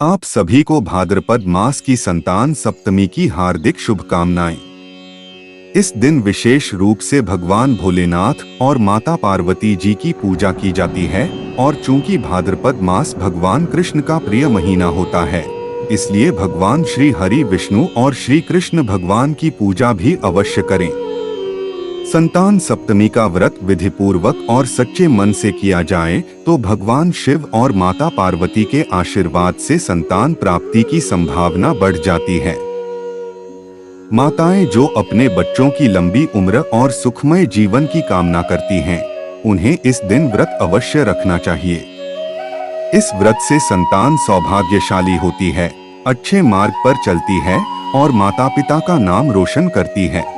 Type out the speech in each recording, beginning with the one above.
आप सभी को भाद्रपद मास की संतान सप्तमी की हार्दिक शुभकामनाएं। इस दिन विशेष रूप से भगवान भोलेनाथ और माता पार्वती जी की पूजा की जाती है और चूंकि भाद्रपद मास भगवान कृष्ण का प्रिय महीना होता है, इसलिए भगवान श्री हरि विष्णु और श्री कृष्ण भगवान की पूजा भी अवश्य करें। संतान सप्तमी का व्रत विधि पूर्वक और सच्चे मन से किया जाए तो भगवान शिव और माता पार्वती के आशीर्वाद से संतान प्राप्ति की संभावना बढ़ जाती है। माताएं जो अपने बच्चों की लंबी उम्र और सुखमय जीवन की कामना करती हैं, उन्हें इस दिन व्रत अवश्य रखना चाहिए। इस व्रत से संतान सौभाग्यशाली होती है, अच्छे मार्ग पर चलती है और माता पिता का नाम रोशन करती है।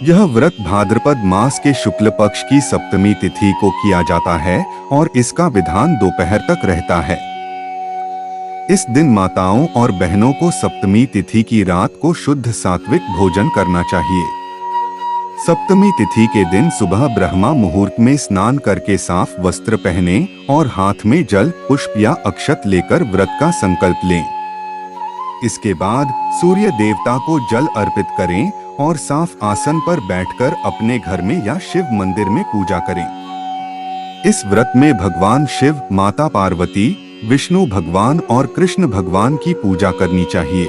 यह व्रत भाद्रपद मास के शुक्ल पक्ष की सप्तमी तिथि को किया जाता है और इसका विधान दोपहर तक रहता है। इस दिन माताओं और बहनों को सप्तमी तिथि की रात को शुद्ध सात्विक भोजन करना चाहिए। सप्तमी तिथि के दिन सुबह ब्रह्मा मुहूर्त में स्नान करके साफ वस्त्र पहने और हाथ में जल, पुष्प या अक्षत लेकर व्रत का संकल्प लें। इसके बाद सूर्य देवता को जल अर्पित करें और साफ आसन पर बैठकर अपने घर में या शिव मंदिर में पूजा करें। इस व्रत में भगवान शिव, माता पार्वती, विष्णु भगवान और कृष्ण भगवान की पूजा करनी चाहिए।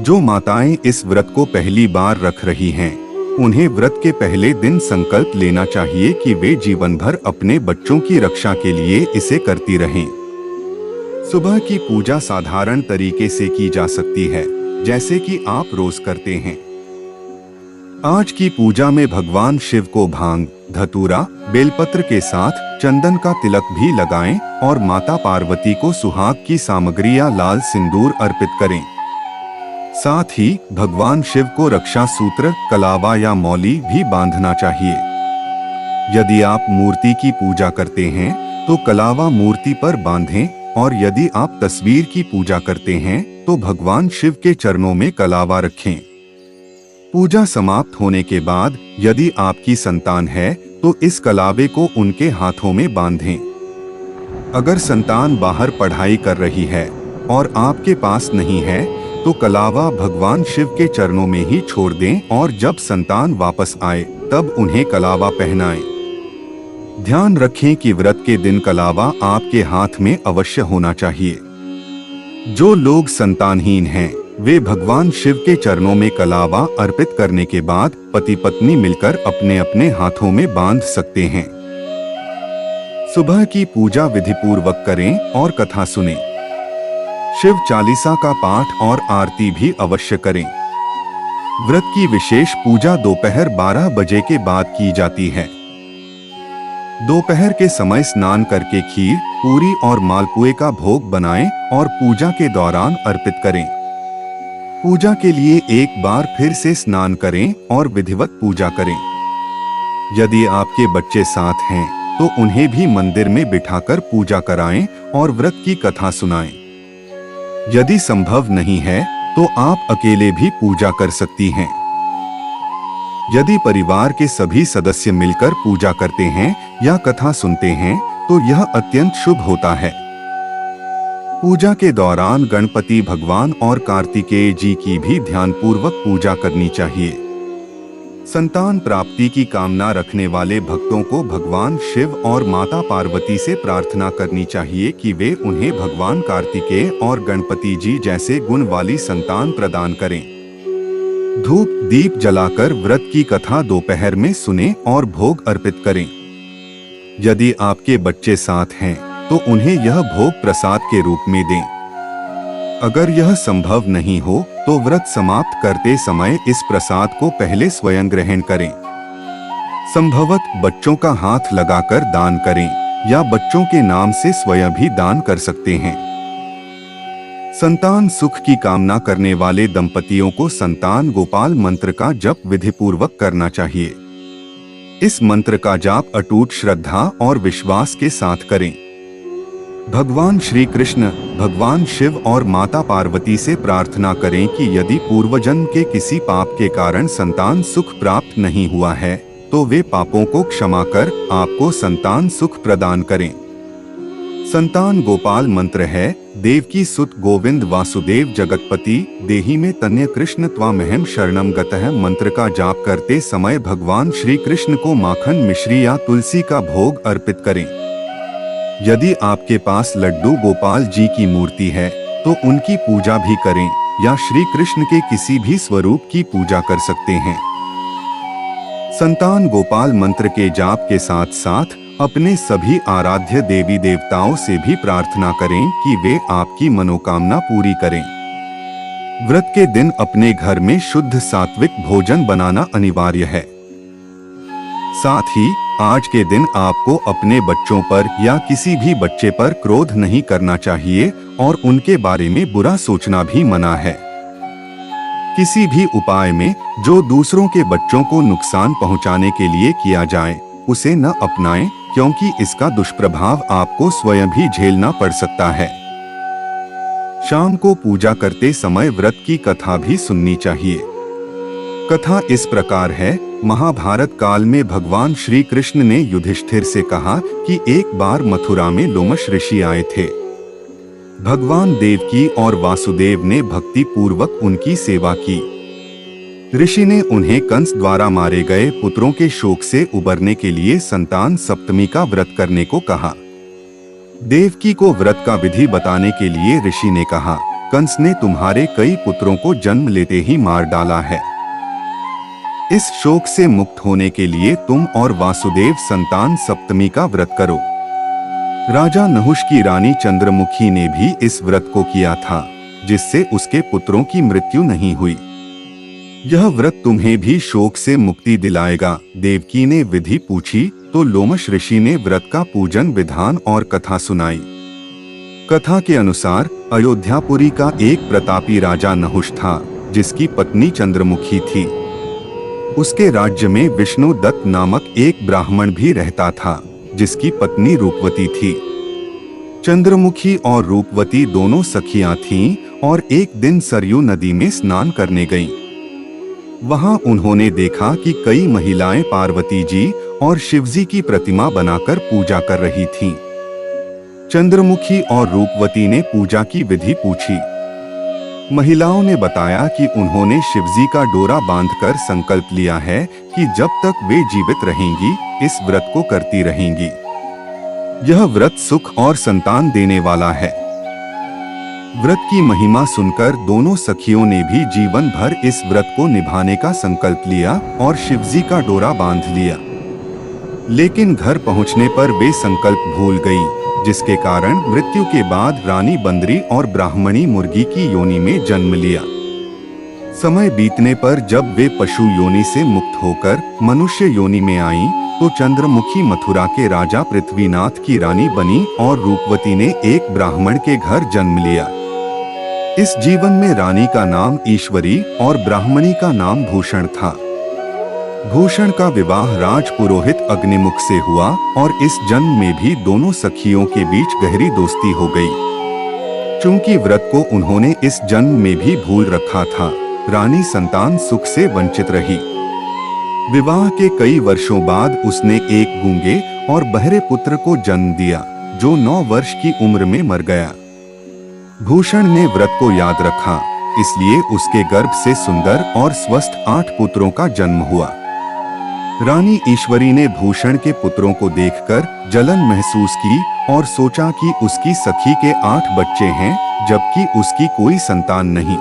जो माताएं इस व्रत को पहली बार रख रही हैं, उन्हें व्रत के पहले दिन संकल्प लेना चाहिए कि वे जीवन भर अपने बच्चों की रक्षा के लिए इसे करती रहें। सुबह की पूजा साधारण तरीके से की जा सकती है, जैसे कि आप रोज करते हैं। आज की पूजा में भगवान शिव को भांग, धतूरा, बेलपत्र के साथ चंदन का तिलक भी लगाएं और माता पार्वती को सुहाग की सामग्री या लाल सिंदूर अर्पित करें। साथ ही भगवान शिव को रक्षा सूत्र, कलावा या मौली भी बांधना चाहिए। यदि आप मूर्ति की पूजा करते हैं तो कलावा मूर्ति पर बांधें और यदि आप तस्वीर की पूजा करते हैं तो भगवान शिव के चरणों में कलावा रखें। पूजा समाप्त होने के बाद यदि आपकी संतान है तो इस कलावे को उनके हाथों में बांधें। अगर संतान बाहर पढ़ाई कर रही है और आपके पास नहीं है तो कलावा भगवान शिव के चरणों में ही छोड़ दें और जब संतान वापस आए तब उन्हें कलावा पहनाएं। ध्यान रखें कि व्रत के दिन कलावा आपके हाथ में अवश्य होना चाहिए। जो लोग संतानहीन हैं, वे भगवान शिव के चरणों में कलावा अर्पित करने के बाद पति पत्नी मिलकर अपने अपने हाथों में बांध सकते हैं। सुबह की पूजा विधि पूर्वक करें और कथा सुनें। शिव चालीसा का पाठ और आरती भी अवश्य करें। व्रत की विशेष पूजा दोपहर 12 बजे के बाद की जाती है। दोपहर के समय स्नान करके खीर, पूरी और मालपुए का भोग बनाएं और पूजा के दौरान अर्पित करें। पूजा के लिए एक बार फिर से स्नान करें और विधिवत पूजा करें। यदि आपके बच्चे साथ हैं तो उन्हें भी मंदिर में बिठाकर पूजा कराएं और व्रत की कथा सुनाएं। यदि संभव नहीं है तो आप अकेले भी पूजा कर सकती हैं। यदि परिवार के सभी सदस्य मिलकर पूजा करते हैं या कथा सुनते हैं तो यह अत्यंत शुभ होता है। पूजा के दौरान गणपति भगवान और कार्तिकेय जी की भी ध्यानपूर्वक पूजा करनी चाहिए। संतान प्राप्ति की कामना रखने वाले भक्तों को भगवान शिव और माता पार्वती से प्रार्थना करनी चाहिए कि वे उन्हें भगवान कार्तिकेय और गणपति जी जैसे गुण वाली संतान प्रदान करें। धूप दीप जलाकर व्रत की कथा दोपहर में सुनें और भोग अर्पित करें। यदि आपके बच्चे साथ हैं तो उन्हें यह भोग प्रसाद के रूप में दें। अगर यह संभव नहीं हो तो व्रत समाप्त करते समय इस प्रसाद को पहले स्वयं ग्रहण करें। संभवतः बच्चों का हाथ लगाकर दान करें या बच्चों के नाम से स्वयं भी दान कर सकते हैं। संतान सुख की कामना करने वाले दंपतियों को संतान गोपाल मंत्र का जप विधि पूर्वक करना चाहिए। इस मंत्र का जाप अटूट श्रद्धा और विश्वास के साथ करें। भगवान श्री कृष्ण, भगवान शिव और माता पार्वती से प्रार्थना करें कि यदि पूर्वजन्म के किसी पाप के कारण संतान सुख प्राप्त नहीं हुआ है तो वे पापों को क्षमा कर आपको संतान सुख प्रदान करें। संतान गोपाल मंत्र है, देवकी सुत गोविंद वासुदेव जगतपति देहि में तन्य कृष्ण त्वामहं शरणम गतः मंत्र का जाप करते समय भगवान श्री कृष्ण को माखन मिश्री या तुलसी का भोग अर्पित करें। यदि आपके पास लड्डू गोपाल जी की मूर्ति है तो उनकी पूजा भी करें या श्री कृष्ण के किसी भी स्वरूप की पूजा कर सकते हैं। संतान गोपाल मंत्र के जाप के साथ साथ अपने सभी आराध्य देवी देवताओं से भी प्रार्थना करें कि वे आपकी मनोकामना पूरी करें। व्रत के दिन अपने घर में शुद्ध सात्विक भोजन बनाना अनिवार्य है। साथ ही आज के दिन आपको अपने बच्चों पर या किसी भी बच्चे पर क्रोध नहीं करना चाहिए और उनके बारे में बुरा सोचना भी मना है। किसी भी उपाय में जो दूसरों के बच्चों को नुकसान पहुंचाने के लिए किया जाए उसे न अपनाएं, क्योंकि इसका दुष्प्रभाव आपको स्वयं भी झेलना पड़ सकता है। शाम को पूजा करते समय व्रत की कथा भी सुननी चाहिए। कथा इस प्रकार है, महाभारत काल में भगवान श्री कृष्ण ने युधिष्ठिर से कहा कि एक बार मथुरा में लोमश ऋषि आए थे। भगवान देवकी और वासुदेव ने भक्ति पूर्वक उनकी सेवा की। ऋषि ने उन्हें कंस द्वारा मारे गए पुत्रों के शोक से उबरने के लिए संतान सप्तमी का व्रत करने को कहा। देवकी को व्रत का विधि बताने के लिए ऋषि ने कहा, कंस ने तुम्हारे कई पुत्रों को जन्म लेते ही मार डाला है। इस शोक से मुक्त होने के लिए तुम और वासुदेव संतान सप्तमी का व्रत करो। राजा नहुष की रानी चंद्रमुखी ने भी इस व्रत को किया था, जिससे उसके पुत्रों की मृत्यु नहीं हुई। यह व्रत तुम्हें भी शोक से मुक्ति दिलाएगा। देवकी ने विधि पूछी तो लोमश ऋषि ने व्रत का पूजन विधान और कथा सुनाई। कथा के अनुसार अयोध्यापुरी का एक प्रतापी राजा नहुष था, जिसकी पत्नी चंद्रमुखी थी। उसके राज्य में विष्णु दत्त नामक एक ब्राह्मण भी रहता था, जिसकी पत्नी रूपवती थी। चंद्रमुखी और रूपवती दोनों सखियां थीं और एक दिन सरयू नदी में स्नान करने गईं। वहां उन्होंने देखा कि कई महिलाएं पार्वती जी और शिवजी की प्रतिमा बनाकर पूजा कर रही थीं। चंद्रमुखी और रूपवती ने पूजा की विधि पूछी। महिलाओं ने बताया कि उन्होंने शिवजी का डोरा बांधकर संकल्प लिया है कि जब तक वे जीवित रहेंगी इस व्रत को करती रहेंगी। यह व्रत सुख और संतान देने वाला है। व्रत की महिमा सुनकर दोनों सखियों ने भी जीवन भर इस व्रत को निभाने का संकल्प लिया और शिवजी का डोरा बांध लिया। लेकिन घर पहुंचने पर वे संकल्प भूल गईं, जिसके कारण मृत्यु के बाद रानी बंदरी और ब्राह्मणी मुर्गी की योनि में जन्म लिया। समय बीतने पर जब वे पशु योनि से मुक्त होकर मनुष्य योनि में आईं, तो चंद्रमुखी मथुरा के राजा पृथ्वीनाथ की रानी बनी और रूपवती ने एक ब्राह्मण के घर जन्म लिया। इस जीवन में रानी का नाम ईश्वरी और ब्राह्मणी का नाम भूषण था। भूषण का विवाह राजपुरोहित अग्निमुख से हुआ और इस जन्म में भी दोनों सखियों के बीच गहरी दोस्ती हो गई। चूंकि व्रत को उन्होंने इस जन्म में भी भूल रखा था, रानी संतान सुख से वंचित रही। विवाह के कई वर्षों बाद उसने एक गूंगे और बहरे पुत्र को जन्म दिया, जो 9 वर्ष की उम्र में मर गया। भूषण ने व्रत को याद रखा, इसलिए उसके गर्भ से सुंदर और स्वस्थ 8 पुत्रों का जन्म हुआ। रानी ईश्वरी ने भूषण के पुत्रों को देखकर जलन महसूस की और सोचा कि उसकी सखी के 8 बच्चे हैं, जबकि उसकी कोई संतान नहीं।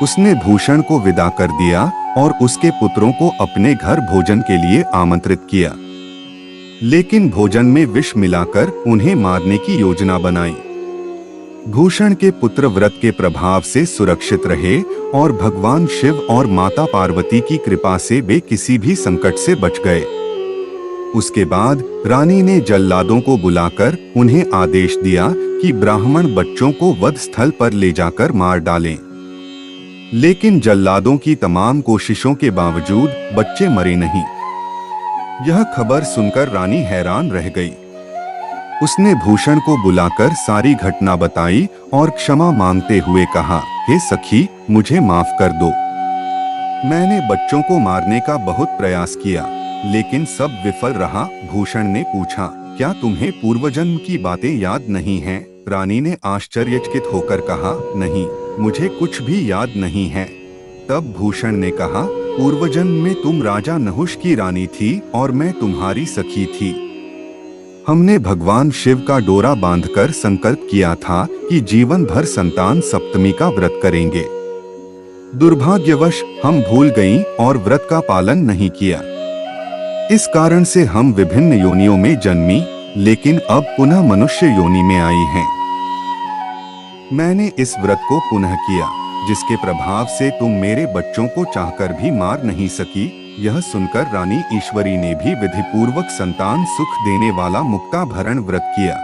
उसने भूषण को विदा कर दिया और उसके पुत्रों को अपने घर भोजन के लिए आमंत्रित किया। लेकिन भोजन में विष मिलाकर उन्हें मारने की योजना बनाई। भूषण के पुत्र व्रत के प्रभाव से सुरक्षित रहे और भगवान शिव और माता पार्वती की कृपा से वे किसी भी संकट से बच गए। उसके बाद रानी ने जल्लादों को बुलाकर उन्हें आदेश दिया कि ब्राह्मण बच्चों को वध स्थल पर ले जाकर मार डालें। लेकिन जल्लादों की तमाम कोशिशों के बावजूद बच्चे मरे नहीं। यह खबर सुनकर रानी हैरान रह गई। उसने भूषण को बुलाकर सारी घटना बताई और क्षमा मांगते हुए कहा, हे सखी, मुझे माफ कर दो। मैंने बच्चों को मारने का बहुत प्रयास किया, लेकिन सब विफल रहा। भूषण ने पूछा, क्या तुम्हें पूर्वजन्म की बातें याद नहीं हैं? रानी ने आश्चर्यचकित होकर कहा, नहीं, मुझे कुछ भी याद नहीं है। तब भूषण ने कहा, पूर्वजन्म में तुम राजा नहुष की रानी थी और मैं तुम्हारी सखी थी। हमने भगवान शिव का डोरा बांधकर संकल्प किया था कि जीवन भर संतान सप्तमी का व्रत करेंगे। दुर्भाग्यवश हम भूल गईं और व्रत का पालन नहीं किया। इस कारण से हम विभिन्न योनियों में जन्मी, लेकिन अब पुनः मनुष्य योनि में आई हैं। मैंने इस व्रत को पुनः किया, जिसके प्रभाव से तुम मेरे बच्चों को चाहकर भी मार नहीं सकी। यह सुनकर रानी ईश्वरी ने भी विधिपूर्वक संतान सुख देने वाला मुक्ताभरण व्रत किया।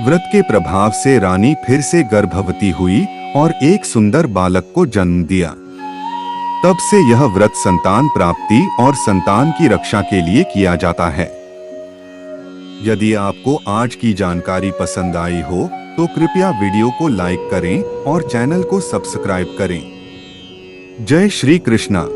व्रत के प्रभाव से रानी फिर से गर्भवती हुई और एक सुंदर बालक को जन्म दिया। तब से यह व्रत संतान प्राप्ति और संतान की रक्षा के लिए किया जाता है। यदि आपको आज की जानकारी पसंद आई हो तो कृपया वीडियो को लाइक करें और चैनल को सब्सक्राइब करें। जय श्री कृष्णा।